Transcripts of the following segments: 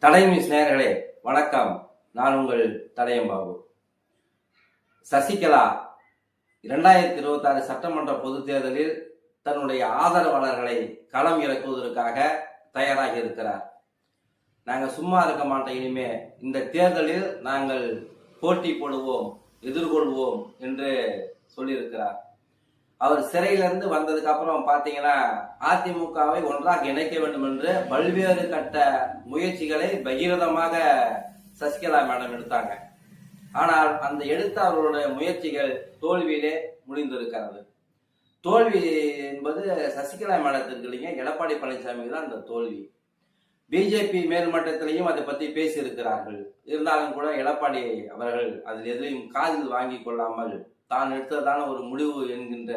தடயம் news நேயர்களே வணக்கம். நான் உங்கள் தடயம் பாபு. சசிகலா 2026 சட்டமன்ற பொதுத் தேர்தலில் தன்னுடைய ஆதரவாளர்களை களம் இறக்குவதற்காக தயாராகி இருக்கிறார். நாங்கள் சும்மா இருக்க மாட்டோம், இனிமே இந்த தேர்தலில் நாங்கள் போட்டி போடுவோம், எதிர்கொள்வோம் என்று சொல்லியிருக்கிறார். அவர் சிறையிலிருந்து வந்ததுக்கு அப்புறம் பாத்தீங்கன்னா அதிமுகவை ஒன்றாக இணைக்க வேண்டும் என்று பல்வேறு கட்ட முயற்சிகளை பகிரதமாக சசிகலா மேடம் எடுத்தாங்க. ஆனால் அந்த எடுத்த அவர்களுடைய முயற்சிகள் தோல்வியிலே முடிந்திருக்கிறது. தோல்வி என்பது சசிகலா மேடத்திற்கு இல்லைங்க, எடப்பாடி பழனிசாமிக்கு தான் அந்த தோல்வி. பிஜேபி மேல்மட்டத்திலையும் அதை பத்தி பேசி இருக்கிறார்கள். இருந்தாலும் கூட எடப்பாடி அவர்கள் அதில் எதிரையும் காதில் வாங்கி கொள்ளாமல் தான் எடுத்ததான ஒரு முடிவு என்கின்ற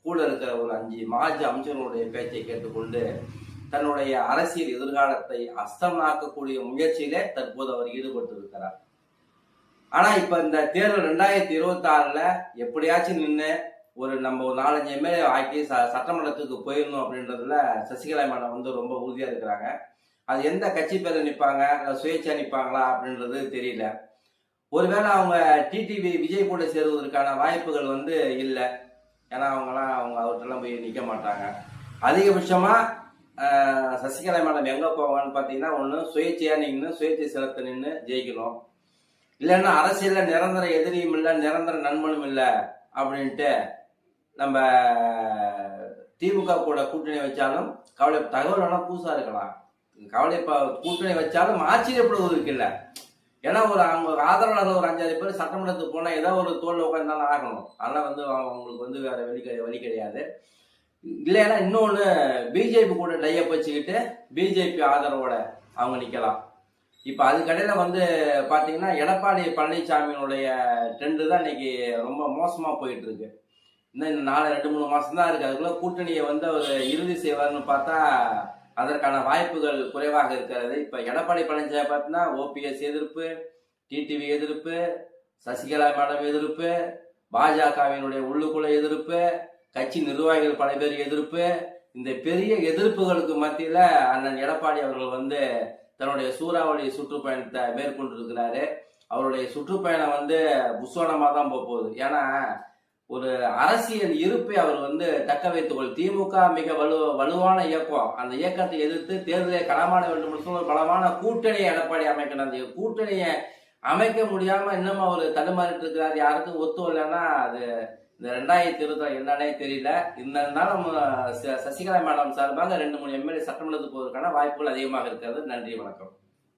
கூட இருக்கிற ஒரு 5 மாஜி அமைச்சர்களுடைய பேச்சை கேட்டுக்கொண்டு தன்னுடைய அரசியல் எதிர்காலத்தை அஸ்தமாக்கக்கூடிய முயற்சியிலே தற்போது அவர் ஈடுபட்டு இருக்கிறார். ஆனா இப்ப இந்த தேர்தல் 2026ல எப்படியாச்சும் நின்று நம்ம ஒரு 4-5 எம்எல்ஏ ஆக்கி சட்டமன்றத்துக்கு போயிடணும் அப்படின்றதுல சசிகலா மேடம் ரொம்ப உறுதியா இருக்கிறாங்க. அது எந்த கட்சி பேர்ல நிற்பாங்க, சுயேட்சா நிற்பாங்களா அப்படின்றது தெரியல. ஒருவேளை அவங்க டிடிவி விஜய் கூட சேருவதற்கான வாய்ப்புகள் இல்லை. ஏன்னா அவங்க அவர்கிட்டலாம் போய் நிற்க மாட்டாங்க. அதிகபட்சமா சசிகலா மேடம் எங்க போவாங்கன்னு பாத்தீங்கன்னா, ஒண்ணு சுயேட்சையா நின்று சுயேட்சை சிலத்தை நின்று ஜெயிக்கணும், இல்லைன்னா அரசியல்ல நிரந்தர எதிரியும் இல்லை, நிரந்தர நண்பனும் இல்லை அப்படின்ட்டு நம்ம திமுக கூட கூட்டணி வச்சாலும் கவலை, தகவல் வேணா புதுசா இருக்கலாம், கவலை கூட்டணி வச்சாலும் ஆச்சரியப்படுவதற்கு இல்லை. ஏன்னா அவங்க ஆதரவாளர்கள் ஒரு 5-6 பேர் சட்டமன்றத்துக்கு போனா ஏதோ ஒரு தோல்ல உட்காந்தாலும் ஆகணும். அதனால அவங்களுக்கு வேற வழி கிடையாது. இல்லைன்னா இன்னொன்னு, பிஜேபி கூட டையப் வச்சுக்கிட்டு பிஜேபி ஆதரவோட அவங்க நிக்கலாம். இப்ப அதுக்கடையில பாத்தீங்கன்னா எடப்பாடி பழனிசாமியினுடைய ட்ரெண்டு தான் இன்னைக்கு ரொம்ப மோசமா போயிட்டு இருக்கு. இன்னும் 2-3 மாசம் தான் இருக்கு. அதுக்குள்ள கூட்டணியை அவர் இறுதி செய்வார்னு பார்த்தா அதற்கான வாய்ப்புகள் குறைவாக இருக்கிறது. இப்ப எடப்பாடி பழனிசாமி பார்த்தீங்கன்னா ஓபிஎஸ் எதிர்ப்பு, டிடிவி எதிர்ப்பு, சசிகலா மேடம் எதிர்ப்பு, பாஜகவினுடைய உள்ளுக்குள்ள எதிர்ப்பு, கட்சி நிர்வாகிகள் பல பேர் எதிர்ப்பு. இந்த பெரிய எதிர்ப்புகளுக்கு மத்தியில அண்ணன் எடப்பாடி அவர்கள் தன்னுடைய சூறாவளி சுற்றுப்பயணத்தை மேற்கொண்டிருக்கிறாரு. அவருடைய சுற்றுப்பயணம் புஸ்வானமா தான் போகுது. ஏன்னா ஒரு அரசியல் இருப்பை அவர் தக்க வைத்துக்கொள். திமுக மிக வலுவான இயக்கம். அந்த இயக்கத்தை எதிர்த்து தேர்தலை களமாட வேண்டும் ஒரு பலமான கூட்டணியை எடப்பாடி அமைக்கணும். அந்த கூட்டணியை அமைக்க முடியாம இன்னும் அவர் தடுமாறிட்டு இருக்கிறார். யாருக்கும் ஒத்து இல்லைன்னா அது இந்த 2020 என்னன்னே தெரியல. இருந்தாலும் சசிகலா மேடம் சார்பாக 2-3 எம்எல்ஏ சட்டமன்றத்துக்கு போவதற்கான வாய்ப்புகள் அதிகமாக இருக்கிறது. நன்றி, வணக்கம்.